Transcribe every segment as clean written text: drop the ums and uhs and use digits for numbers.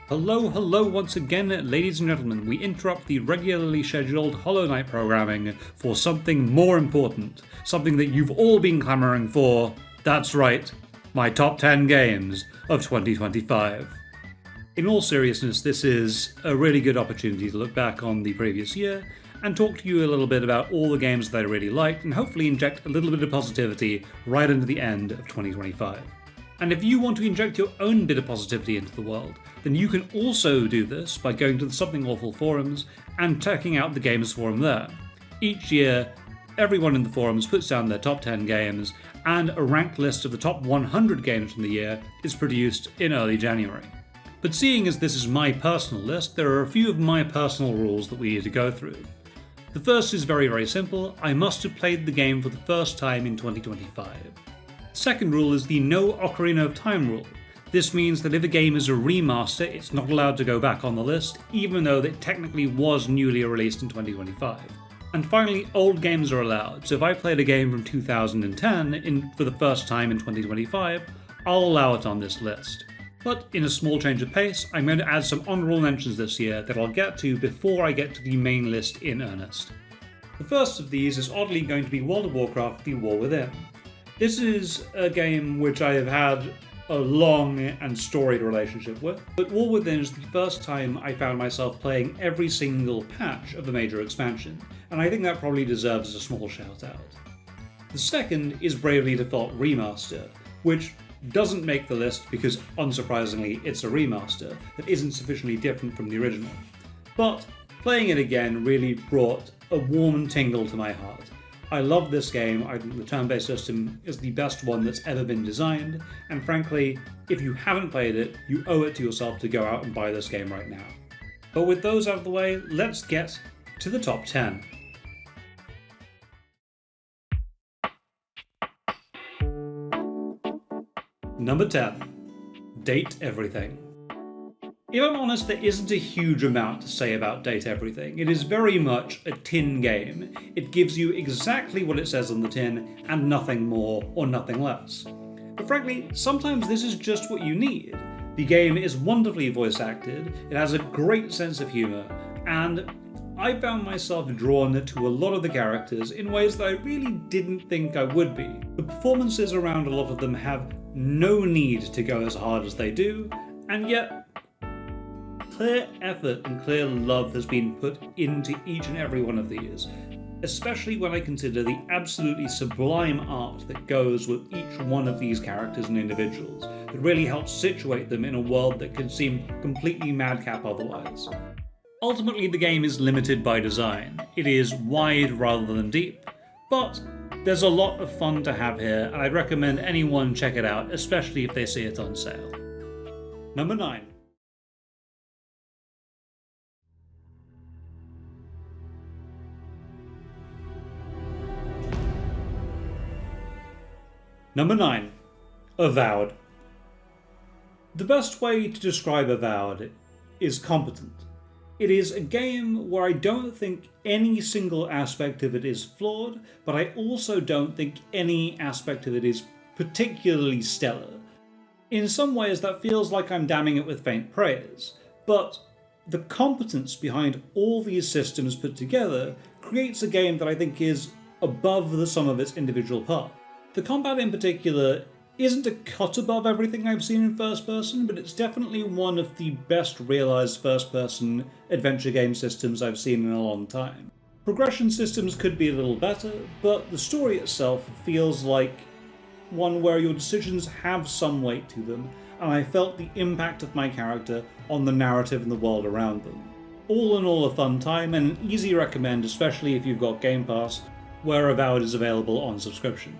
Hello once again, ladies and gentlemen. We interrupt the regularly scheduled Hollow Knight programming for something more important. Something that you've all been clamoring for. That's right, my top 10 games of 2025. In all seriousness, this is a really good opportunity to look back on the previous year and talk to you a little bit about all the games that I really liked and hopefully inject a little bit of positivity right into the end of 2025. And if you want to inject your own bit of positivity into the world, then you can also do this by going to the Something Awful forums and checking out the Gamers Forum there. Each year, everyone in the forums puts down their top 10 games, and a ranked list of the top 100 games from the year is produced in early January. But seeing as this is my personal list, there are a few of my personal rules that we need to go through. The first is very simple. I must have played the game for the first time in 2025. Second rule is the no Ocarina of Time rule. This means that if a game is a remaster, it's not allowed to go back on the list, even though it technically was newly released in 2025. And finally, old games are allowed, so if I played a game from 2010 for the first time in 2025, I'll allow it on this list. But in a small change of pace, I'm going to add some honourable mentions this year that I'll get to before I get to the main list in earnest. The first of these is oddly going to be World of Warcraft: The War Within. This is a game which I have had a long and storied relationship with, but War Within is the first time I found myself playing every single patch of a major expansion, and I think that probably deserves a small shout out. The second is Bravely Default Remaster, which doesn't make the list because, unsurprisingly, it's a remaster that isn't sufficiently different from the original. But playing it again really brought a warm tingle to my heart. I love this game. I think the turn-based system is the best one that's ever been designed, and frankly, if you haven't played it, you owe it to yourself to go out and buy this game right now. But with those out of the way, let's get to the top 10. Number 10. Date Everything. If I'm honest, there isn't a huge amount to say about Date Everything. It is very much a tin game. It gives you exactly what it says on the tin and nothing more or nothing less. But frankly, sometimes this is just what you need. The game is wonderfully voice acted, it has a great sense of humour, and I found myself drawn to a lot of the characters in ways that I really didn't think I would be. The performances around a lot of them have no need to go as hard as they do, and yet clear effort and clear love has been put into each and every one of these, especially when I consider the absolutely sublime art that goes with each one of these characters and individuals, that really helps situate them in a world that can seem completely madcap otherwise. Ultimately, the game is limited by design. It is wide rather than deep, but there's a lot of fun to have here, and I'd recommend anyone check it out, especially if they see it on sale. Number 9. Number 9. Avowed. The best way to describe Avowed is competent. It is a game where I don't think any single aspect of it is flawed, but I also don't think any aspect of it is particularly stellar. In some ways that feels like I'm damning it with faint praise, but the competence behind all these systems put together creates a game that I think is above the sum of its individual parts. The combat in particular isn't a cut above everything I've seen in first person, but it's definitely one of the best realised first person adventure game systems I've seen in a long time. Progression systems could be a little better, but the story itself feels like one where your decisions have some weight to them, and I felt the impact of my character on the narrative and the world around them. All in all, a fun time and an easy recommend, especially if you've got Game Pass, where Avowed is available on subscription.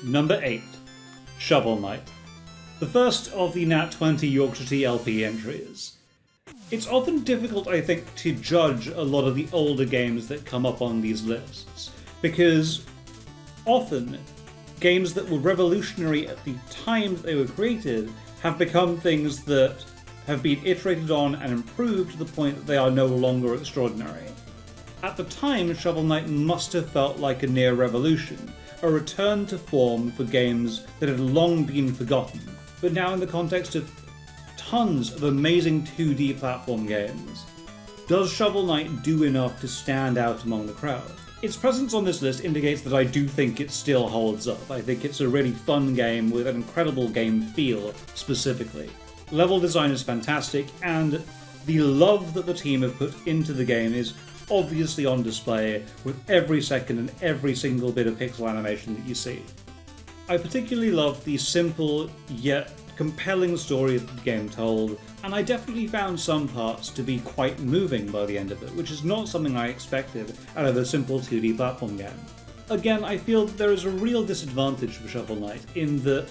Number 8. Shovel Knight. The first of the Nat 20 Yorkshire Tea LP entries. It's often difficult, I think, to judge a lot of the older games that come up on these lists, because often games that were revolutionary at the time that they were created have become things that have been iterated on and improved to the point that they are no longer extraordinary. At the time, Shovel Knight must have felt like a near revolution, a return to form for games that had long been forgotten, but now in the context of tons of amazing 2D platform games. Does Shovel Knight do enough to stand out among the crowd? Its presence on this list indicates that I do think it still holds up. I think it's a really fun game with an incredible game feel, specifically. Level design is fantastic, and the love that the team have put into the game is obviously on display with every second and every single bit of pixel animation that you see. I particularly love the simple yet compelling story that the game told, and I definitely found some parts to be quite moving by the end of it, which is not something I expected out of a simple 2D platform game. Again, I feel there is a real disadvantage for Shovel Knight in that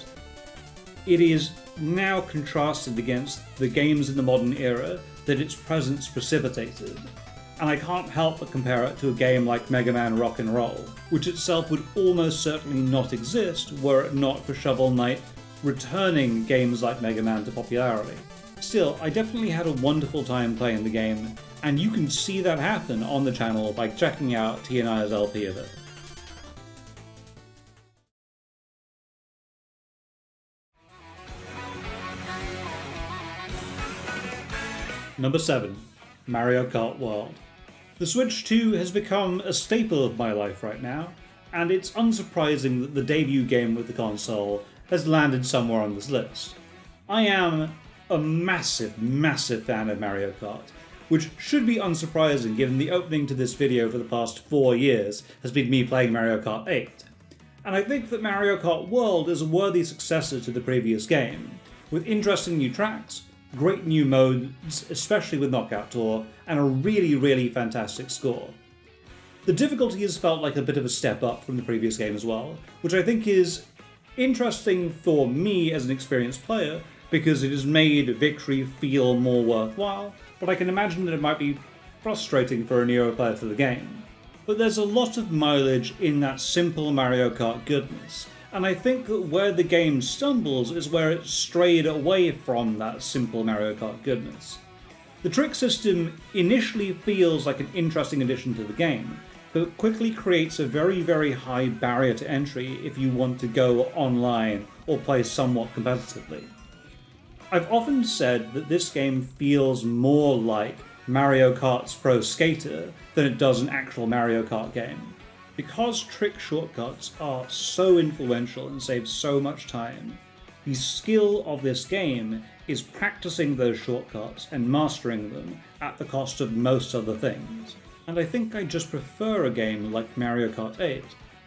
it is now contrasted against the games in the modern era that its presence precipitated, and I can't help but compare it to a game like Mega Man Rock 'n' Roll, which itself would almost certainly not exist were it not for Shovel Knight returning games like Mega Man to popularity. Still, I definitely had a wonderful time playing the game, and you can see that happen on the channel by checking out TNI's LP of it. Number 7. Mario Kart World. The Switch 2 has become a staple of my life right now, and it's unsurprising that the debut game with the console has landed somewhere on this list. I am a massive fan of Mario Kart, which should be unsurprising given the opening to this video for the past 4 years has been me playing Mario Kart 8. And I think that Mario Kart World is a worthy successor to the previous game, with interesting new tracks, great new modes, especially with Knockout Tour, and a really fantastic score. The difficulty has felt like a bit of a step up from the previous game as well, which I think is interesting for me as an experienced player because it has made victory feel more worthwhile, but I can imagine that it might be frustrating for a newer player to the game. But there's a lot of mileage in that simple Mario Kart goodness, and I think that where the game stumbles is where it strayed away from that simple Mario Kart goodness. The trick system initially feels like an interesting addition to the game, but quickly creates a very high barrier to entry if you want to go online or play somewhat competitively. I've often said that this game feels more like Mario Kart's Pro Skater than it does an actual Mario Kart game. Because trick shortcuts are so influential and save so much time, the skill of this game is practicing those shortcuts and mastering them at the cost of most other things. And I think I just prefer a game like Mario Kart 8,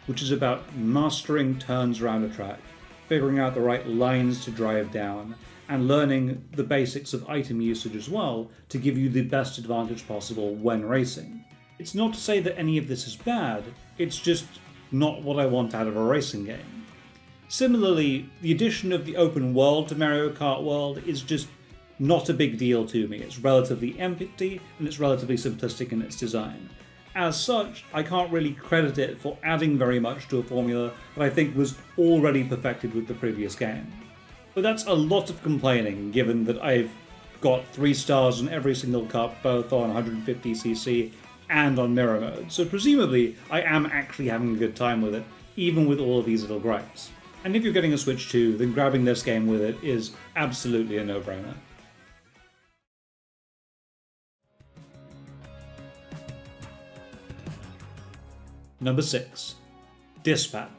which is about mastering turns around a track, figuring out the right lines to drive down, and learning the basics of item usage as well to give you the best advantage possible when racing. It's not to say that any of this is bad, it's just not what I want out of a racing game. Similarly, the addition of the open world to Mario Kart World is just not a big deal to me. It's relatively empty and it's relatively simplistic in its design. As such, I can't really credit it for adding very much to a formula that I think was already perfected with the previous game. But that's a lot of complaining given that I've got 3 stars on every single cup, both on 150cc and on mirror mode, so presumably I am actually having a good time with it, even with all of these little gripes. And if you're getting a Switch 2, then grabbing this game with it is absolutely a no-brainer. Number 6. Dispatch.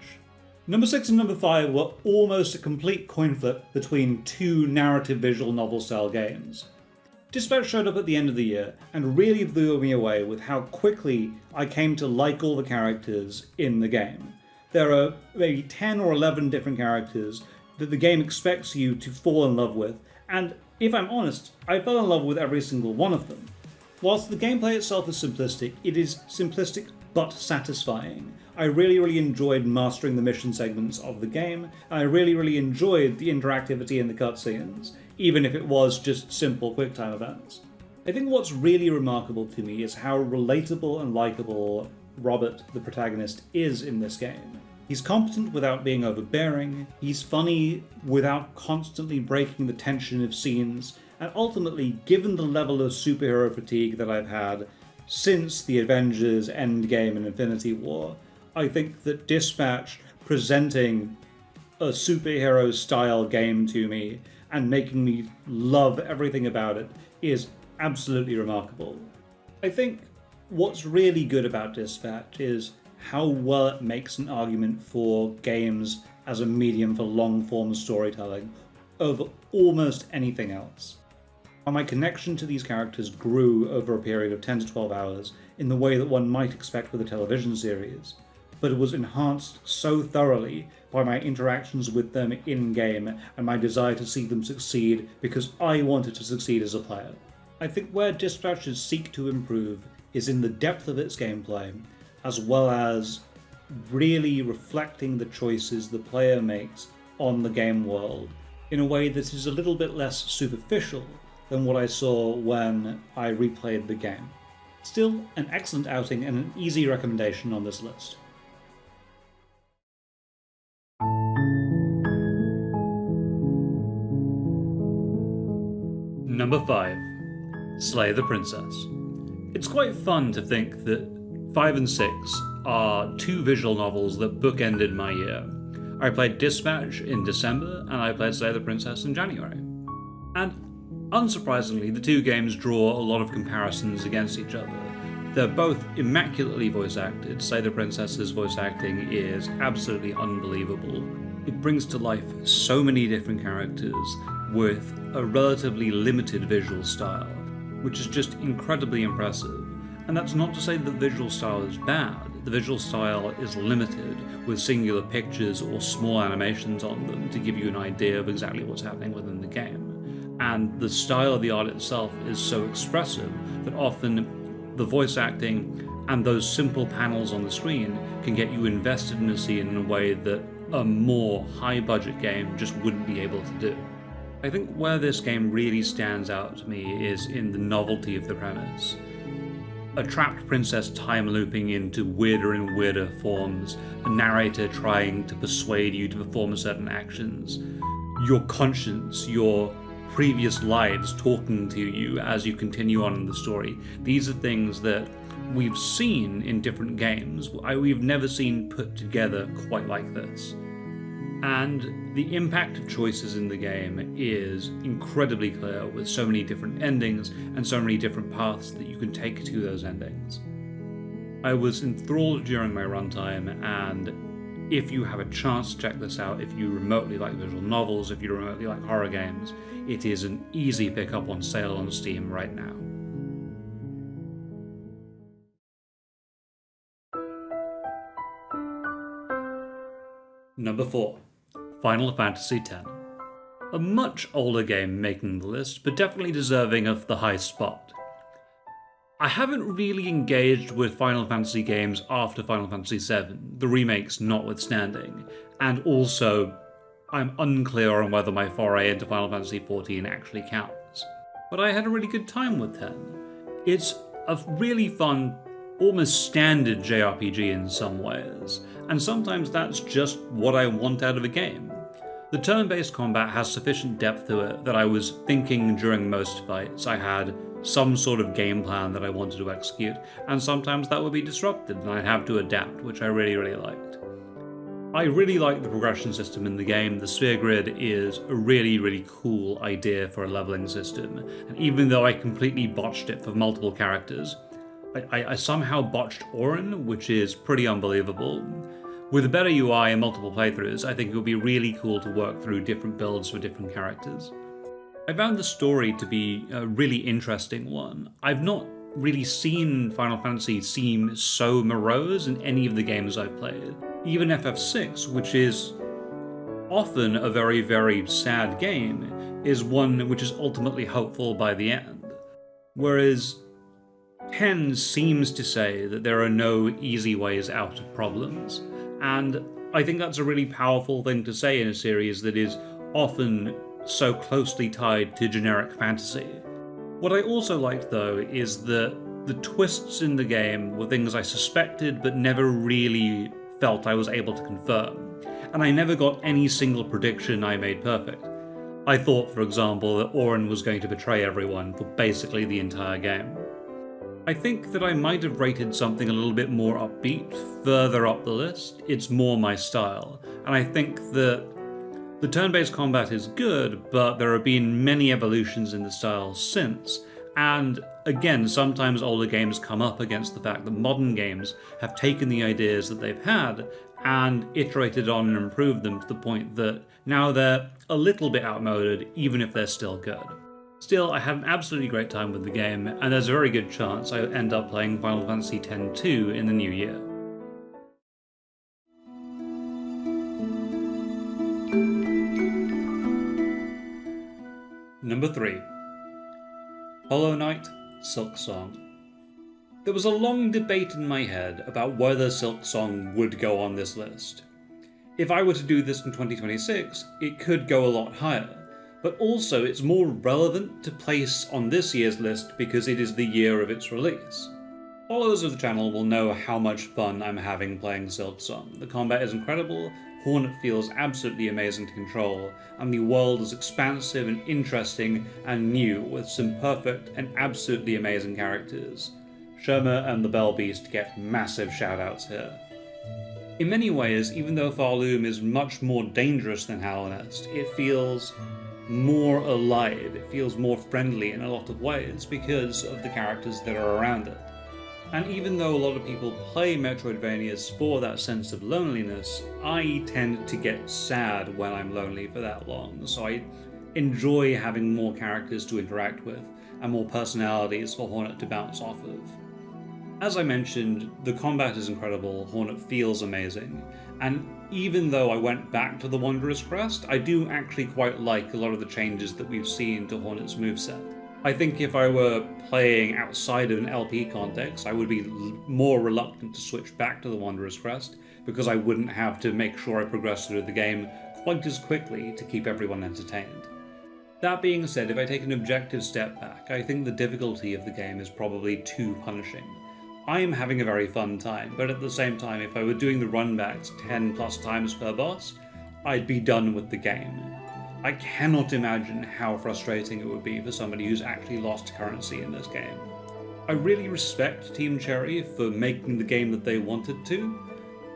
Number 6 and number 5 were almost a complete coin flip between 2 narrative visual novel-style games. Dispatch showed up at the end of the year and really blew me away with how quickly I came to like all the characters in the game. There are maybe 10 or 11 different characters that the game expects you to fall in love with, and if I'm honest, I fell in love with every single one of them. Whilst the gameplay itself is simplistic, it is simplistic but satisfying. I really enjoyed mastering the mission segments of the game, and I really enjoyed the interactivity in the cutscenes, even if it was just simple QuickTime events. I think what's really remarkable to me is how relatable and likable Robert, the protagonist, is in this game. He's competent without being overbearing, he's funny without constantly breaking the tension of scenes, and ultimately, given the level of superhero fatigue that I've had, since the Avengers Endgame and Infinity War, I think that Dispatch presenting a superhero style game to me and making me love everything about it is absolutely remarkable. I think what's really good about Dispatch is how well it makes an argument for games as a medium for long-form storytelling over almost anything else. And my connection to these characters grew over a period of 10 to 12 hours in the way that one might expect with a television series, but it was enhanced so thoroughly by my interactions with them in-game and my desire to see them succeed because I wanted to succeed as a player. I think where Dispatch should seek to improve is in the depth of its gameplay, as well as really reflecting the choices the player makes on the game world in a way that is a little bit less superficial than what I saw when I replayed the game. Still, an excellent outing and an easy recommendation on this list. Number 5. Slay the Princess. It's quite fun to think that 5 and 6 are two visual novels that bookended my year. I played Dispatch in December, and I played Slay the Princess in January. And unsurprisingly, the two games draw a lot of comparisons against each other. They're both immaculately voice acted. Slay the Princess's voice acting is absolutely unbelievable. It brings to life so many different characters with a relatively limited visual style, which is just incredibly impressive. And that's not to say that the visual style is bad. The visual style is limited, with singular pictures or small animations on them to give you an idea of exactly what's happening within the game. And the style of the art itself is so expressive that often the voice acting and those simple panels on the screen can get you invested in a scene in a way that a more high-budget game just wouldn't be able to do. I think where this game really stands out to me is in the novelty of the premise. A trapped princess time looping into weirder and weirder forms, a narrator trying to persuade you to perform certain actions, your conscience, your previous lives talking to you as you continue on in the story. These are things that we've seen in different games. We've never seen put together quite like this. And the impact of choices in the game is incredibly clear, with so many different endings and so many different paths that you can take to those endings. I was enthralled during my runtime, and if you have a chance to check this out, if you remotely like visual novels, if you remotely like horror games, it is an easy pickup on sale on Steam right now. Number 4. Final Fantasy X. A much older game making the list, but definitely deserving of the high spot. I haven't really engaged with Final Fantasy games after Final Fantasy VII, the remakes notwithstanding, and also I'm unclear on whether my foray into Final Fantasy XIV actually counts. But I had a really good time with X. It's a really fun, almost standard JRPG in some ways, and sometimes that's just what I want out of a game. The turn-based combat has sufficient depth to it that I was thinking during most fights I had some sort of game plan that I wanted to execute, and sometimes that would be disrupted and I'd have to adapt, which I really liked. I really like the progression system in the game. The sphere grid is a really cool idea for a leveling system, and even though I completely botched it for multiple characters, I somehow botched Auron, which is pretty unbelievable. With a better UI and multiple playthroughs, I think it would be really cool to work through different builds for different characters. I found the story to be a really interesting one. I've not really seen Final Fantasy seem so morose in any of the games I've played. Even FF6, which is often a very sad game, is one which is ultimately hopeful by the end. Whereas 10 seems to say that there are no easy ways out of problems, and I think that's a really powerful thing to say in a series that is often so closely tied to generic fantasy. What I also liked, though, is that the twists in the game were things I suspected but never really felt I was able to confirm, and I never got any single prediction I made perfect. I thought, for example, that Auron was going to betray everyone for basically the entire game. I think that I might have rated something a little bit more upbeat further up the list. It's more my style. And I think that the turn-based combat is good, but there have been many evolutions in the style since. And again, sometimes older games come up against the fact that modern games have taken the ideas that they've had and iterated on and improved them to the point that now they're a little bit outmoded, even if they're still good. Still, I had an absolutely great time with the game, and there's a very good chance I end up playing Final Fantasy X-2 in the new year. Number 3. Hollow Knight: Silksong. There was a long debate in my head about whether Silksong would go on this list. If I were to do this in 2026, it could go a lot higher, but also it's more relevant to place on this year's list because it is the year of its release. Followers of the channel will know how much fun I'm having playing Silksong. The combat is incredible, Hornet feels absolutely amazing to control, and the world is expansive and interesting and new with some perfect and absolutely amazing characters. Sherma and the Bell Beast get massive shoutouts here. In many ways, even though Farloom is much more dangerous than Hallownest, it feels more alive, it feels more friendly in a lot of ways because of the characters that are around it. And even though a lot of people play Metroidvanias for that sense of loneliness, I tend to get sad when I'm lonely for that long, so I enjoy having more characters to interact with and more personalities for Hornet to bounce off of. As I mentioned, the combat is incredible, Hornet feels amazing, and even though I went back to the Wanderer's Crest, I do actually quite like a lot of the changes that we've seen to Hornet's moveset. I think if I were playing outside of an LP context, I would be more reluctant to switch back to the Wanderer's Crest, because I wouldn't have to make sure I progressed through the game quite as quickly to keep everyone entertained. That being said, if I take an objective step back, I think the difficulty of the game is probably too punishing. I am having a very fun time, but at the same time, if I were doing the runbacks 10 plus times per boss, I'd be done with the game. I cannot imagine how frustrating it would be for somebody who's actually lost currency in this game. I really respect Team Cherry for making the game that they wanted to,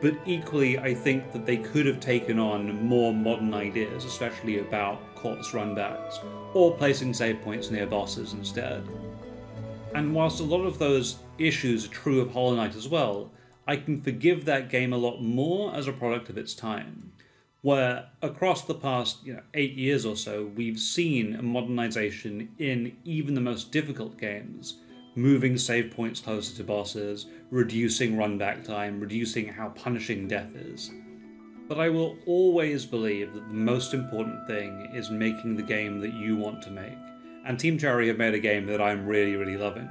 but equally I think that they could have taken on more modern ideas, especially about corpse runbacks, or placing save points near bosses instead. And whilst a lot of those issues are true of Hollow Knight as well, I can forgive that game a lot more as a product of its time, where across the past 8 years or so, we've seen a modernization in even the most difficult games, moving save points closer to bosses, reducing runback time, reducing how punishing death is. But I will always believe that the most important thing is making the game that you want to make. And Team Cherry have made a game that I'm really, really loving.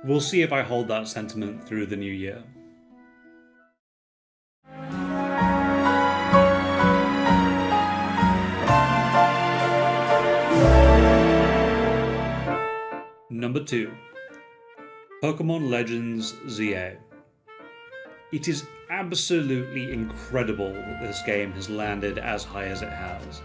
We'll see if I hold that sentiment through the new year. Number 2. Pokemon Legends ZA. It is absolutely incredible that this game has landed as high as it has.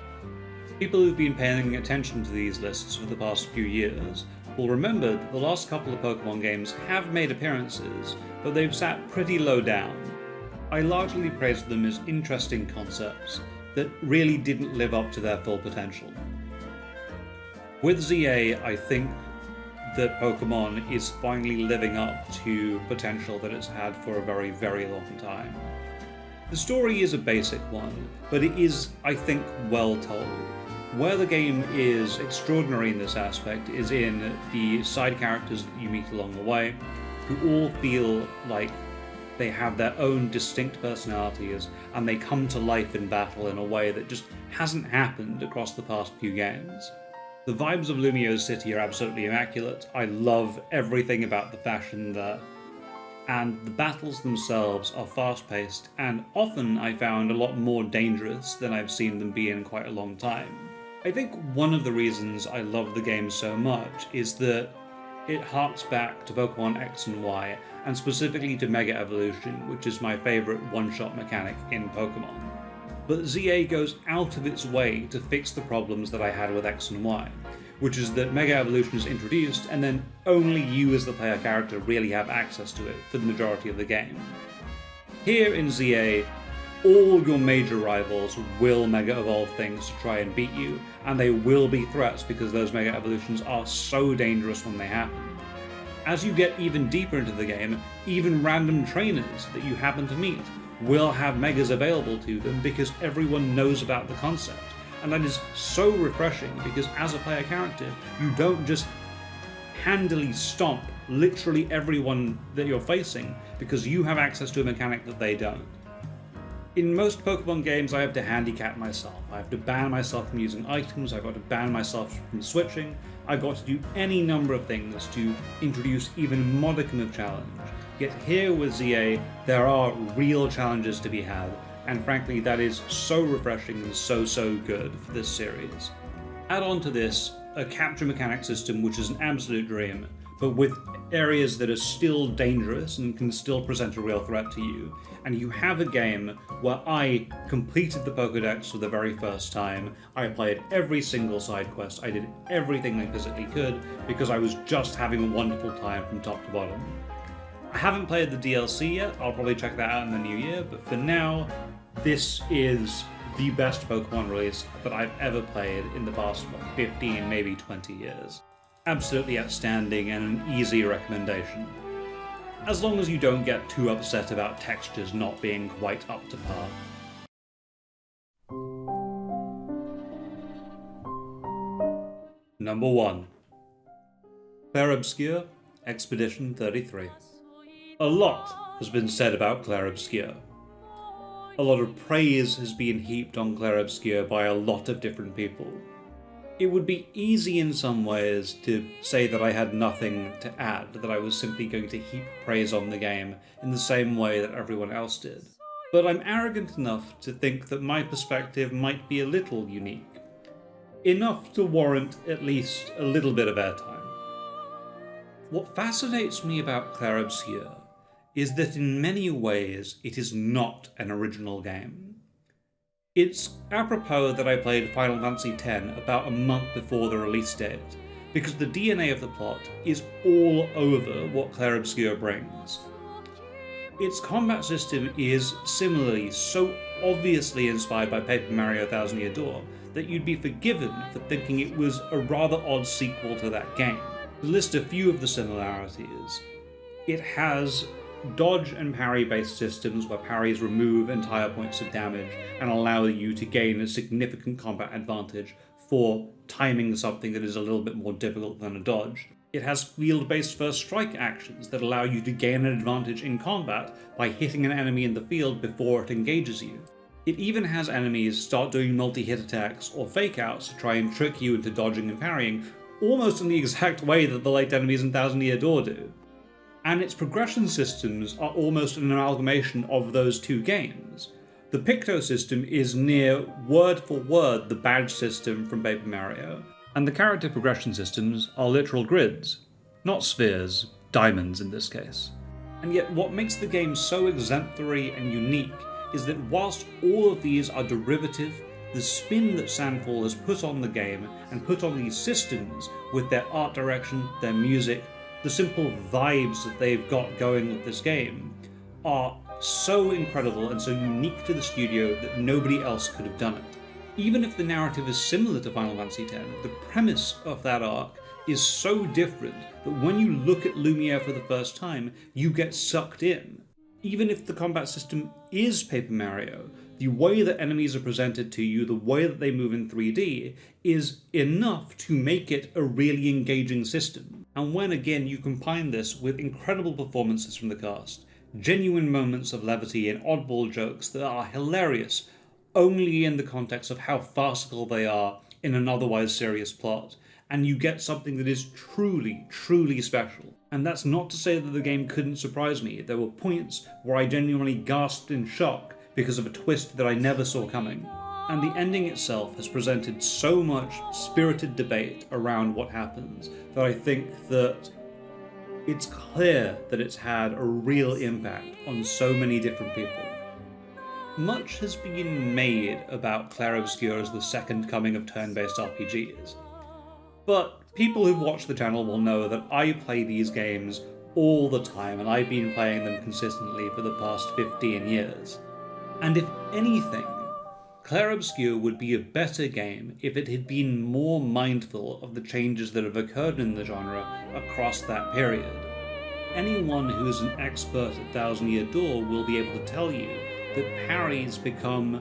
People who've been paying attention to these lists for the past few years will remember that the last couple of Pokemon games have made appearances, but they've sat pretty low down. I largely praised them as interesting concepts that really didn't live up to their full potential. With ZA, I think that Pokemon is finally living up to potential that it's had for a very, very long time. The story is a basic one, but it is, I think, well told. Where the game is extraordinary in this aspect is in the side characters that you meet along the way, who all feel like they have their own distinct personalities and they come to life in battle in a way that just hasn't happened across the past few games. The vibes of Lumio's city are absolutely immaculate. I love everything about the fashion there. And the battles themselves are fast-paced and often I found a lot more dangerous than I've seen them be in quite a long time. I think one of the reasons I love the game so much is that it harks back to Pokemon X and Y, and specifically to Mega Evolution, which is my favourite one-shot mechanic in Pokemon. But ZA goes out of its way to fix the problems that I had with X and Y. which is that Mega Evolution is introduced, and then only you as the player character really have access to it for the majority of the game. Here in ZA, all your major rivals will Mega Evolve things to try and beat you, and they will be threats because those Mega Evolutions are so dangerous when they happen. As you get even deeper into the game, even random trainers that you happen to meet will have Megas available to them because everyone knows about the concept. And that is so refreshing because as a player character, you don't just handily stomp literally everyone that you're facing because you have access to a mechanic that they don't. In most Pokemon games, I have to handicap myself. I have to ban myself from using items, I've got to ban myself from switching, I've got to do any number of things to introduce even a modicum of challenge. Yet here with ZA, there are real challenges to be had, and frankly that is so refreshing and so good for this series. Add on to this a capture mechanic system which is an absolute dream, but with areas that are still dangerous and can still present a real threat to you, and you have a game where I completed the Pokédex for the very first time, I played every single side quest, I did everything I physically could because I was just having a wonderful time from top to bottom. I haven't played the DLC yet, I'll probably check that out in the new year, but for now, this is the best Pokemon release that I've ever played in the past 15, maybe 20 years. Absolutely outstanding and an easy recommendation. As long as you don't get too upset about textures not being quite up to par. Number 1. Clair Obscur, Expedition 33. A lot has been said about Clair Obscur. A lot of praise has been heaped on Clair Obscur by a lot of different people. It would be easy in some ways to say that I had nothing to add, that I was simply going to heap praise on the game in the same way that everyone else did. But I'm arrogant enough to think that my perspective might be a little unique. Enough to warrant at least a little bit of airtime. What fascinates me about Clair Obscur is that in many ways it is not an original game. It's apropos that I played Final Fantasy X about a month before the release date, because the DNA of the plot is all over what Clair Obscur brings. Its combat system is similarly so obviously inspired by Paper Mario Thousand Year Door that you'd be forgiven for thinking it was a rather odd sequel to that game. To list a few of the similarities, it has dodge and parry based systems where parries remove entire points of damage and allow you to gain a significant combat advantage for timing something that is a little bit more difficult than a dodge. It has field based first strike actions that allow you to gain an advantage in combat by hitting an enemy in the field before it engages you. It even has enemies start doing multi-hit attacks or fake outs to try and trick you into dodging and parrying, almost in the exact way that the late enemies in Thousand Year Door do. And its progression systems are almost an amalgamation of those two games. The Picto system is near word for word the badge system from Paper Mario, and the character progression systems are literal grids, not spheres, diamonds in this case. And yet what makes the game so exemplary and unique is that whilst all of these are derivative, the spin that Sandfall has put on the game and put on these systems with their art direction, their music, the simple vibes that they've got going with this game are so incredible and so unique to the studio that nobody else could have done it. Even if the narrative is similar to Final Fantasy X, the premise of that arc is so different that when you look at Lumiere for the first time, you get sucked in. Even if the combat system is Paper Mario, the way that enemies are presented to you, the way that they move in 3D, is enough to make it a really engaging system. And when again you combine this with incredible performances from the cast, genuine moments of levity and oddball jokes that are hilarious only in the context of how farcical they are in an otherwise serious plot, and you get something that is truly, truly special. And that's not to say that the game couldn't surprise me. There were points where I genuinely gasped in shock because of a twist that I never saw coming. And the ending itself has presented so much spirited debate around what happens that I think that it's clear that it's had a real impact on so many different people. Much has been made about Clair Obscur as the second coming of turn-based RPGs. But people who've watched the channel will know that I play these games all the time, and I've been playing them consistently for the past 15 years. And if anything, Clair Obscur would be a better game if it had been more mindful of the changes that have occurred in the genre across that period. Anyone who is an expert at Thousand Year Door will be able to tell you that parries become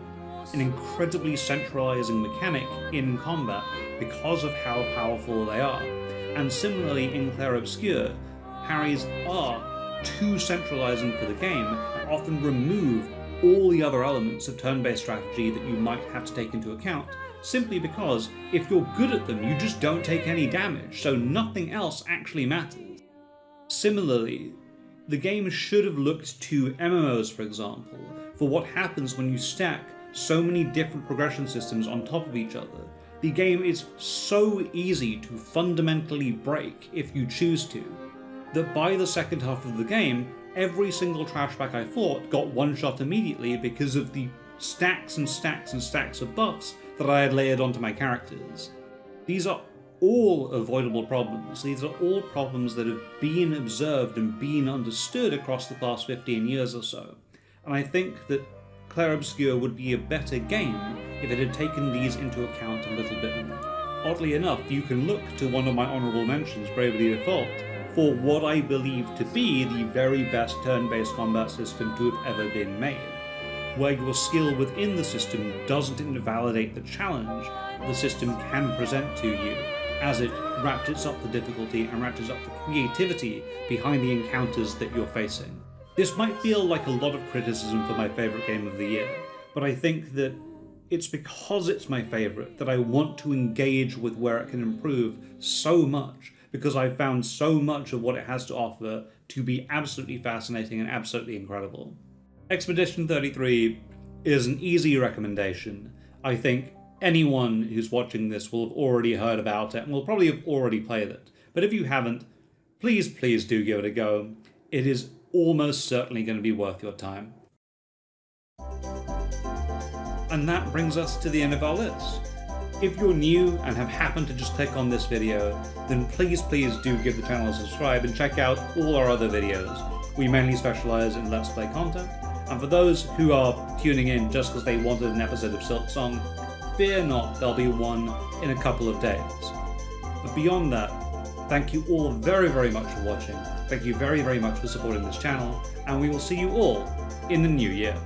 an incredibly centralizing mechanic in combat because of how powerful they are. And similarly in Clair Obscur, parries are too centralizing for the game and often remove all the other elements of turn-based strategy that you might have to take into account, simply because if you're good at them, you just don't take any damage, so nothing else actually matters. Similarly, the game should have looked to MMOs, for example, for what happens when you stack so many different progression systems on top of each other. The game is so easy to fundamentally break if you choose to, that by the second half of the game, every single trashback I fought got one-shot immediately because of the stacks and stacks and stacks of buffs that I had layered onto my characters. These are all avoidable problems. These are all problems that have been observed and been understood across the past 15 years or so. And I think that Clair Obscur would be a better game if it had taken these into account a little bit more. Oddly enough, you can look to one of my honourable mentions, Bravely Default, for what I believe to be the very best turn-based combat system to have ever been made, where your skill within the system doesn't invalidate the challenge the system can present to you, as it ratchets up the difficulty and ratchets up the creativity behind the encounters that you're facing. This might feel like a lot of criticism for my favourite game of the year, but I think that it's because it's my favourite that I want to engage with where it can improve so much, because I've found so much of what it has to offer to be absolutely fascinating and absolutely incredible. Expedition 33 is an easy recommendation. I think anyone who's watching this will have already heard about it and will probably have already played it. But if you haven't, please do give it a go. It is almost certainly going to be worth your time. And that brings us to the end of our list. If you're new and have happened to just click on this video, then please do give the channel a subscribe and check out all our other videos. We mainly specialize in Let's Play content, and for those who are tuning in just because they wanted an episode of Silksong, fear not, there'll be one in a couple of days. But beyond that, thank you all very much for watching, thank you very much for supporting this channel, and we will see you all in the new year.